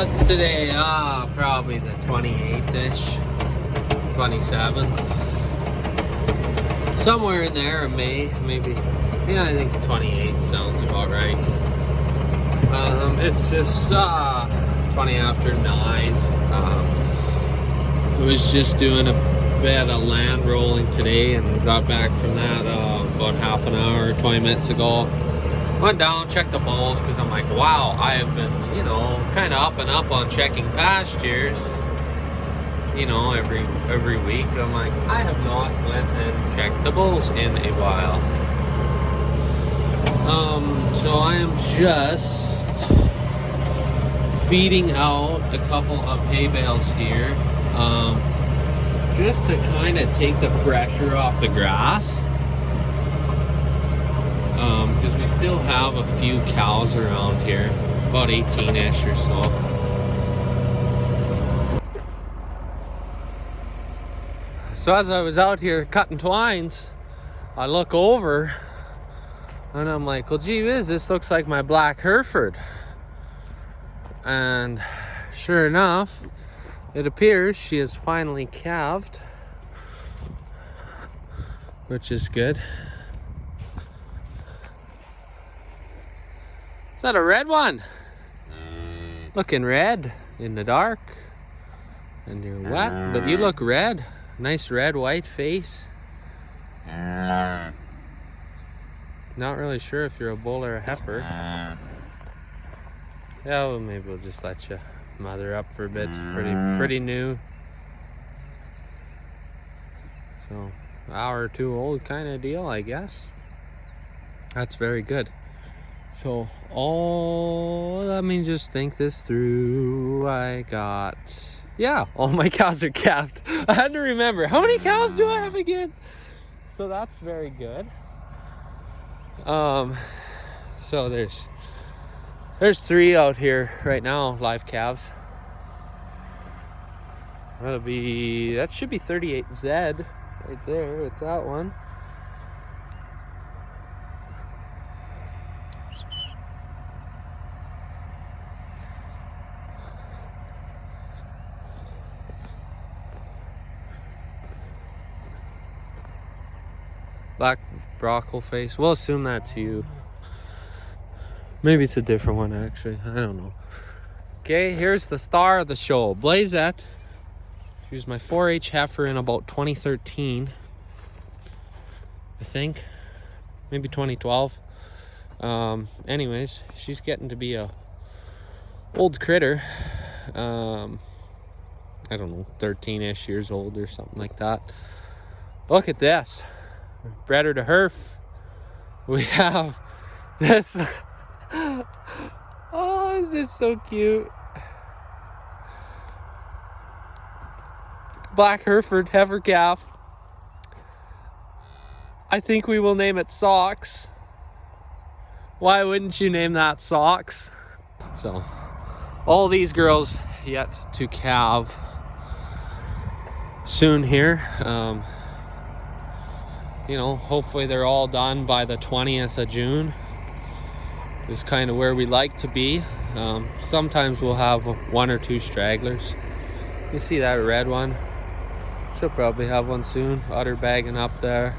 What's today? Probably the 28th-ish, 27th. Somewhere in there in May, maybe. Yeah, I think 28 sounds about right. It's just 20 after 9. I was just doing a bit of land rolling today and got back from that about half an hour, 20 minutes ago. Went down, checked the bulls, because I'm like, wow, I have been, kind of up and up on checking pastures, every week. I'm like, I have not went and checked the bulls in a while. So I am just feeding out a couple of hay bales here, just to kind of take the pressure off the grass. Because we still have a few cows around here, about 18-ish or so. So as I was out here cutting twines, I look over and I'm like, well, gee whiz, this looks like my black Hereford. And sure enough, it appears she is finally calved, which is good. Is that a red one? Looking red in the dark. And you're wet, but you look red. Nice red, white face. Not really sure if you're a bull or a heifer. Yeah, well, maybe we'll just let you mother up for a bit. Pretty new. So, hour or two old kind of deal, I guess. That's very good. So, let me just think this through. All my cows are calved. I had to remember, how many cows do I have again? So that's very good. So there's 3 out here right now, live calves. That should be 38Z right there with that one. Black broccoli face. We'll assume that's you. Maybe it's a different one, actually. I don't know. Okay, here's the star of the show. Blazette. She was my 4-H heifer in about 2013. I think. Maybe 2012. Anyways, she's getting to be a old critter. I don't know, 13-ish years old or something like that. Look at this. Bred her to Herf. We have this. Oh, this is so cute. Black Hereford heifer calf. I think we will name it Socks. Why wouldn't you name that Socks? So, all these girls yet to calve soon here. Hopefully they're all done by the 20th of June. Is kind of where we like to be. Sometimes we'll have 1 or 2 stragglers. You see that red one? She'll probably have one soon. Udder bagging up there.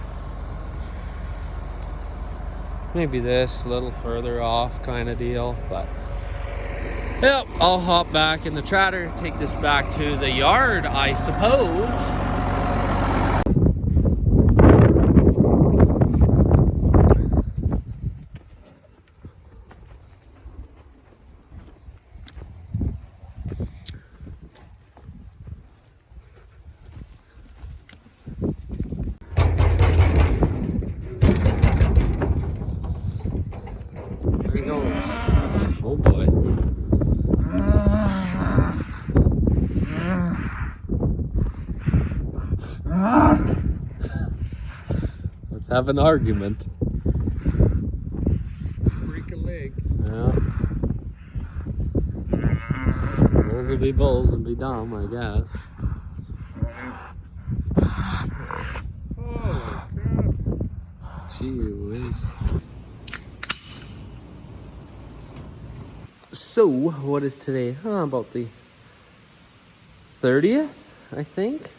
Maybe this a little further off kind of deal, but yep, I'll hop back in the tractor, take this back to the yard, I suppose. Oh boy. Let's have an argument. Break a leg. Yeah. Bulls will be bulls and be dumb, I guess. Oh, God. Gee whiz. So, what is today? About the 30th, I think.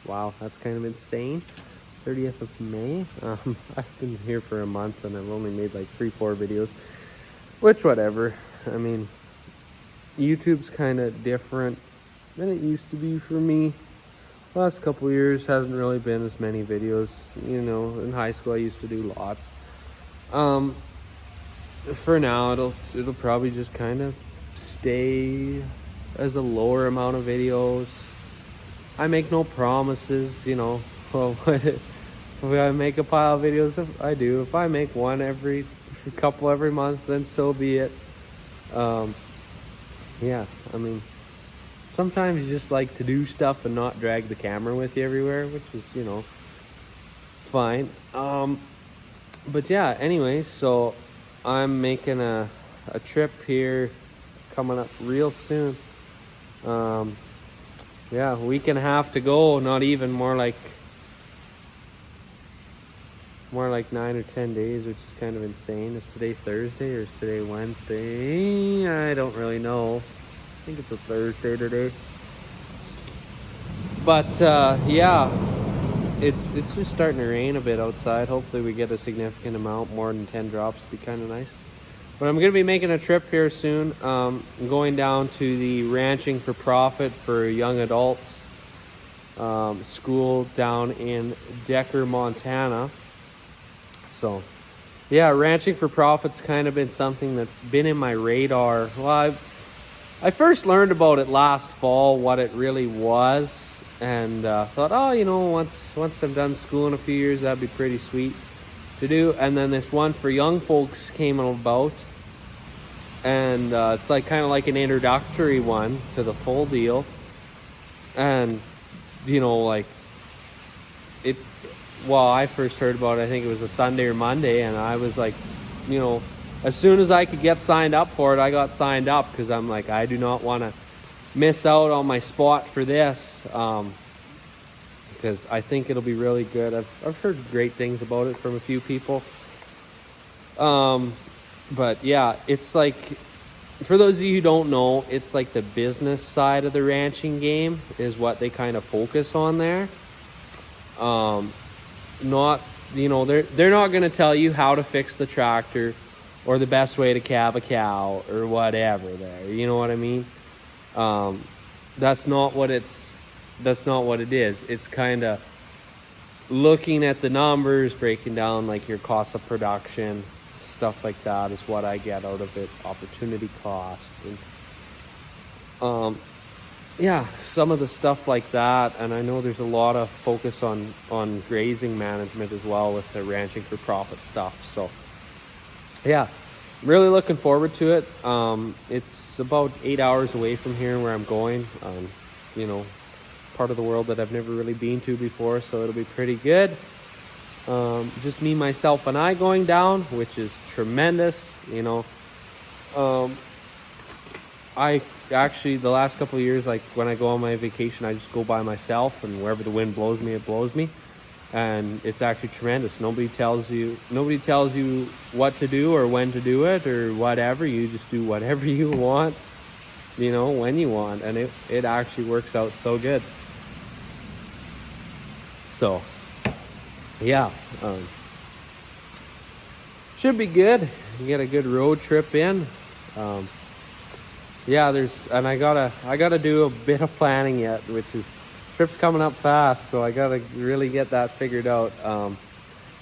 Wow, that's kind of insane. 30th of May. I've been here for a month and I've only made like 3-4 videos, which whatever. I mean, YouTube's kind of different than it used to be for me. Last couple of years hasn't really been as many videos. You know, in high school I used to do lots. For now it'll probably just kind of stay as a lower amount of videos. I make no promises, you know. Well, if I make a pile of videos, if I do. If I make one every couple every month, then so be it. Yeah, I mean, sometimes you just like to do stuff and not drag the camera with you everywhere, which is, you know, fine. But yeah, anyway, so I'm making a trip here coming up real soon. Yeah, a week and a half to go, not even, more like 9 or 10 days, which is kind of insane. Is today Thursday or is today Wednesday? I don't really know. I think it's a Thursday today. But yeah, it's just starting to rain a bit outside. Hopefully we get a significant amount, more than 10 drops would be kind of nice. But I'm going to be making a trip here soon. I'm going down to the Ranching for Profit for young adults school down in Decker, Montana. So yeah, Ranching for Profit's kind of been something that's been in my radar. Well, I first learned about it last fall, what it really was, and thought, oh, you know, once I'm done school in a few years, that'd be pretty sweet to do. And then this one for young folks came about, and it's like kind of like an introductory one to the full deal. And you know, like it, well, I first heard about it, I think it was a Sunday or Monday, and I was like, you know, as soon as I could get signed up for it, I got signed up, because I'm like, I do not want to miss out on my spot for this, because I think it'll be really good. I've heard great things about it from a few people. But yeah, it's like, for those of you who don't know, it's like the business side of the ranching game is what they kind of focus on there. Not, you know, they're not going to tell you how to fix the tractor or the best way to calve a cow or whatever there. You know what I mean? That's not what it is. It's kind of looking at the numbers, breaking down like your cost of production, stuff like that is what I get out of it. Opportunity cost, and yeah, some of the stuff like that. And I know there's a lot of focus on grazing management as well with the Ranching for Profit stuff. So yeah, really looking forward to it. It's about 8 hours away from here where I'm going. You know, part of the world that I've never really been to before, so it'll be pretty good. Just me, myself, and I going down, which is tremendous. You know, I actually, the last couple of years, like when I go on my vacation, I just go by myself, and wherever the wind blows me, it blows me. And it's actually tremendous. Nobody tells you what to do or when to do it or whatever. You just do whatever you want, you know, when you want, and it actually works out so good. So yeah, should be good. You get a good road trip in. Yeah, and I gotta do a bit of planning yet, which is, trip's coming up fast, so I gotta really get that figured out.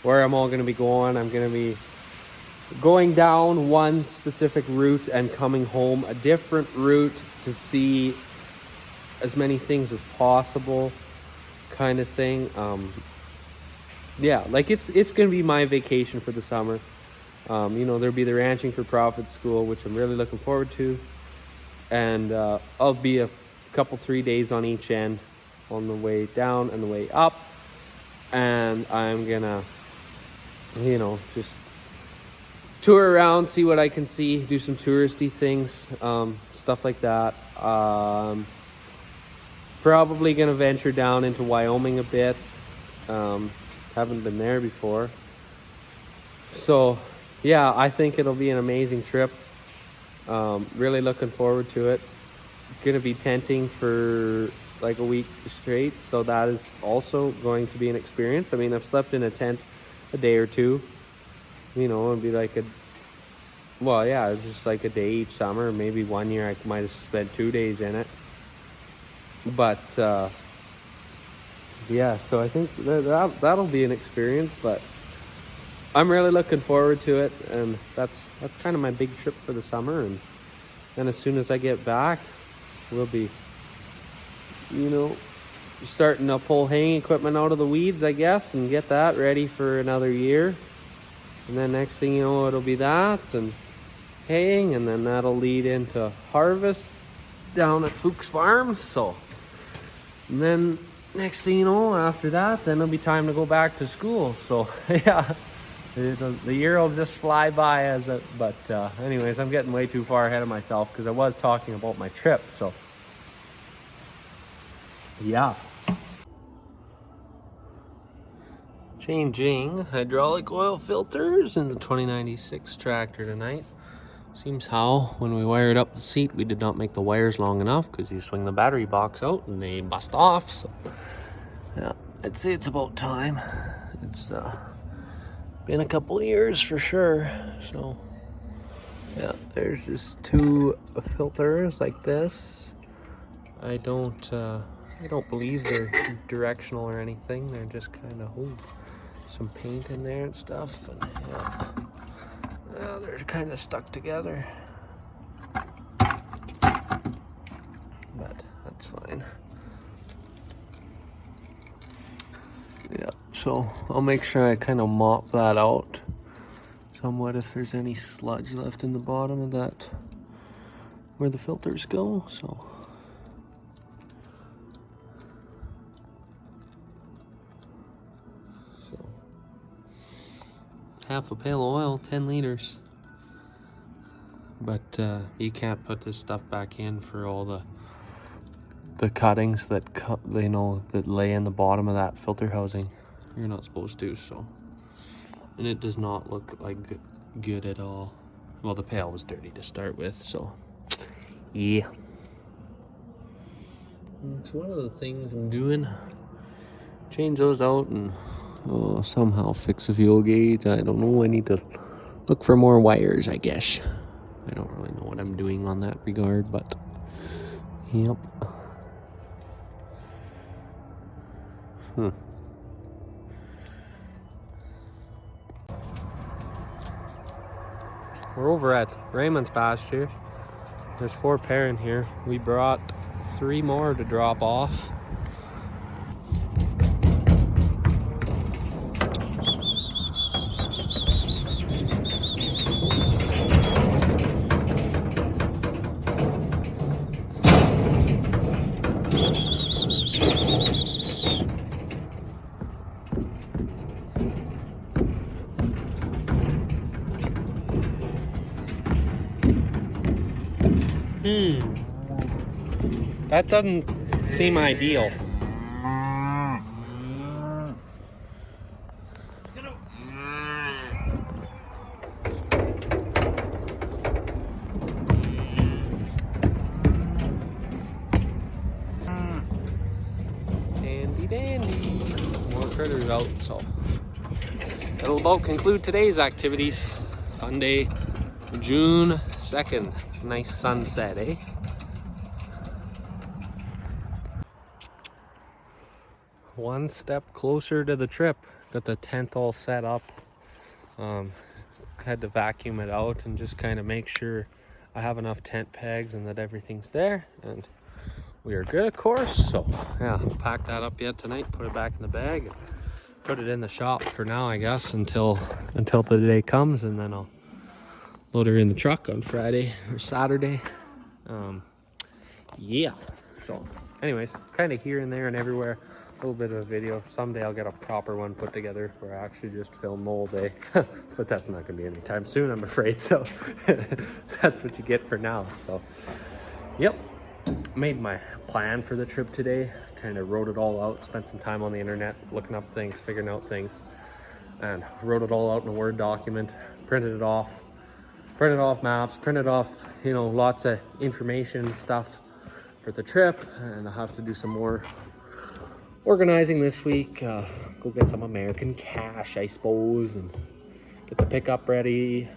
Where I'm all gonna be going. I'm gonna be going down one specific route and coming home a different route to see as many things as possible, kind of thing. Yeah, like it's gonna be my vacation for the summer. You know, there'll be the Ranching for Profit school, which I'm really looking forward to, and I'll be a couple 3 days on each end, on the way down and the way up, and I'm gonna, you know, just tour around, see what I can see, do some touristy things, stuff like that. Probably gonna venture down into Wyoming a bit. Haven't been there before, so yeah, I think it'll be an amazing trip. Really looking forward to it. Gonna be tenting for like a week straight, so that is also going to be an experience. I mean, I've slept in a tent a day or two, you know. It'd be like well, yeah, it's just like a day each summer. Maybe one year I might have spent 2 days in it, but yeah, so I think that'll be an experience. But I'm really looking forward to it, and that's kind of my big trip for the summer. And then as soon as I get back, we'll be, you know, starting to pull haying equipment out of the weeds, I guess, and get that ready for another year. And then next thing you know, it'll be that and haying, and then that'll lead into harvest down at Fuchs Farms. So, and then next thing you know, after that, then it'll be time to go back to school. So yeah, the year will just fly by as it. But anyways, I'm getting way too far ahead of myself because I was talking about my trip. So yeah. Changing hydraulic oil filters in the 2096 tractor tonight. Seems how when we wired up the seat, we did not make the wires long enough because you swing the battery box out and they bust off. So yeah, I'd say it's about time. It's been a couple years for sure. So yeah, there's just two filters like this. I don't believe they're directional or anything. They're just kind of some paint in there and stuff, and yeah, they're kind of stuck together, but that's fine. Yeah, so I'll make sure I kind of mop that out somewhat if there's any sludge left in the bottom of that where the filters go. So half a pail of oil, 10 liters. But you can't put this stuff back in for all the cuttings that that lay in the bottom of that filter housing. You're not supposed to. So, and it does not look like good at all. Well, the pail was dirty to start with, so yeah. It's one of the things I'm doing. Change those out and somehow fix a fuel gauge. I don't know. I need to look for more wires, I guess. I don't really know what I'm doing on that regard, but yep. We're over at Raymond's pasture. There's 4 pair in here. We brought 3 more to drop off. That doesn't seem ideal. Dandy dandy. More critters out, so that'll about conclude today's activities. Sunday, June 2nd. Nice sunset, eh? One step closer to the trip. Got the tent all set up. Had to vacuum it out and just kind of make sure I have enough tent pegs and that everything's there. And we are good, of course. So yeah, I'll pack that up yet tonight, put it back in the bag, and put it in the shop for now, I guess, until the day comes, and then I'll load her in the truck on Friday or Saturday. Yeah, so anyways, kind of here and there and everywhere, a little bit of a video. Someday I'll get a proper one put together where I actually just film the whole day. But that's not gonna be anytime soon, I'm afraid. So that's what you get for now. So yep, made my plan for the trip today, kind of wrote it all out, spent some time on the internet looking up things, figuring out things, and wrote it all out in a Word document, printed it off, printed off maps, printed off, you know, lots of information and stuff for the trip. And I'll have to do some more organizing this week. Go get some American cash, I suppose, and get the pickup ready,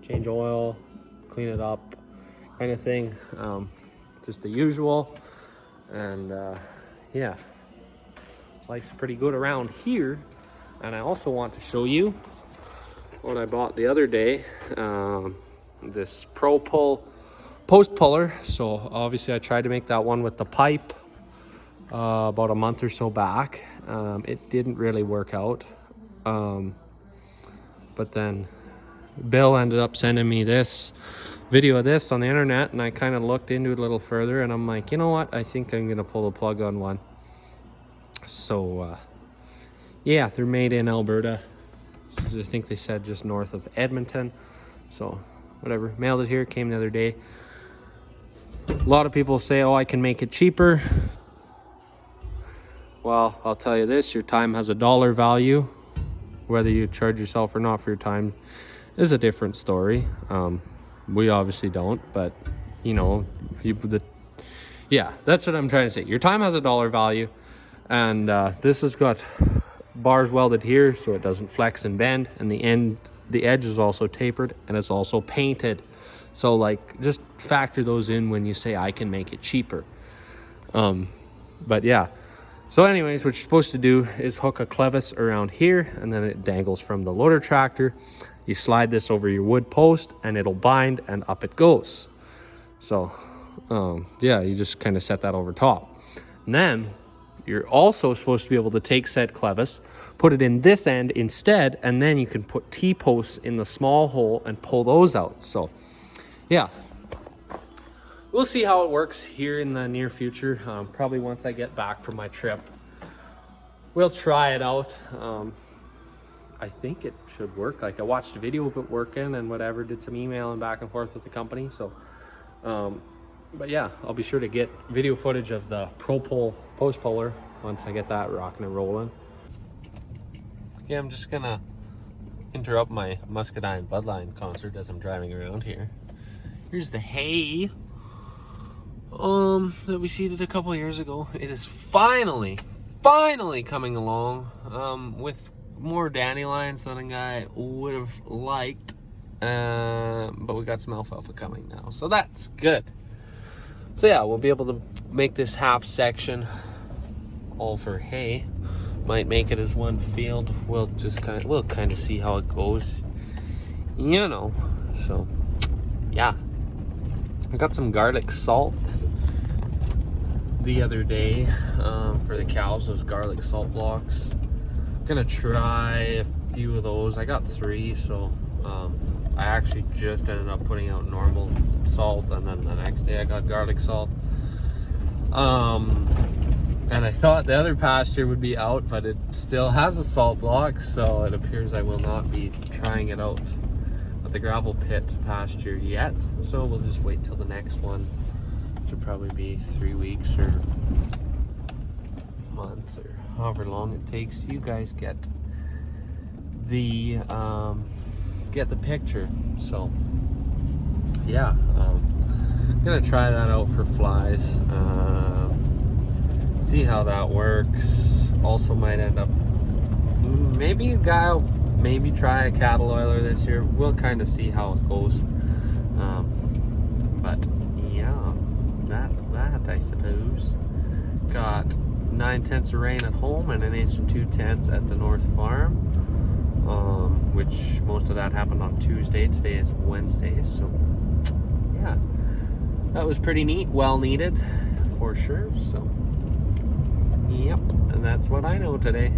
change oil, clean it up, kind of thing. Just the usual. And yeah, life's pretty good around here. And I also want to show you what I bought the other day. This Pro Pull post puller. So obviously I tried to make that one with the pipe about a month or so back. It didn't really work out. But then Bill ended up sending me this video of this on the internet, and I kind of looked into it a little further, and I'm like, you know what, I think I'm gonna pull the plug on one. So yeah, they're made in Alberta. I think they said just north of Edmonton. So whatever, mailed it here, came the other day. A lot of people say, oh, I can make it cheaper. Well, I'll tell you this, your time has a dollar value. Whether you charge yourself or not for your time is a different story. We obviously don't, but you know, yeah, that's what I'm trying to say. Your time has a dollar value, and this has got bars welded here so it doesn't flex and bend, and the edge is also tapered, and it's also painted. So like, just factor those in when you say I can make it cheaper. But yeah. So anyways, what you're supposed to do is hook a clevis around here, and then it dangles from the loader tractor. You slide this over your wood post, and it'll bind, and up it goes. So yeah, you just kind of set that over top. And then you're also supposed to be able to take said clevis, put it in this end instead, and then you can put T-posts in the small hole and pull those out. So yeah, we'll see how it works here in the near future. Probably once I get back from my trip, we'll try it out. I think it should work. Like, I watched a video of it working and whatever, did some emailing back and forth with the company. So, but yeah, I'll be sure to get video footage of the Pro Pull post puller once I get that rocking and rolling. Yeah, I'm just gonna interrupt my Muscadine Budline concert as I'm driving around here. Here's the hay that we seeded a couple years ago. It is finally coming along with more dandelions than I would have liked, but we got some alfalfa coming now, so that's good. So yeah, we'll be able to make this half section all for hay. Might make it as one field. We'll kind of see how it goes, you know. So yeah, I got some garlic salt the other day for the cows, those garlic salt blocks. Gonna try a few of those. I got 3, so I actually just ended up putting out normal salt, and then the next day I got garlic salt. And I thought the other pasture would be out, but it still has a salt block, so it appears I will not be trying it out at the gravel pit pasture yet. So we'll just wait till the next one, which will probably be 3 weeks or months or however long it takes. You guys get the picture. So yeah, gonna try that out for flies, see how that works. Also might end up maybe try a cattle oiler this year. We'll kind of see how it goes, but yeah, that's that, I suppose. Got 9/10 of rain at home and 1 2/10 at the North Farm, which most of that happened on Tuesday. Today is Wednesday, so yeah, that was pretty neat, well needed for sure. So yep, and that's what I know today.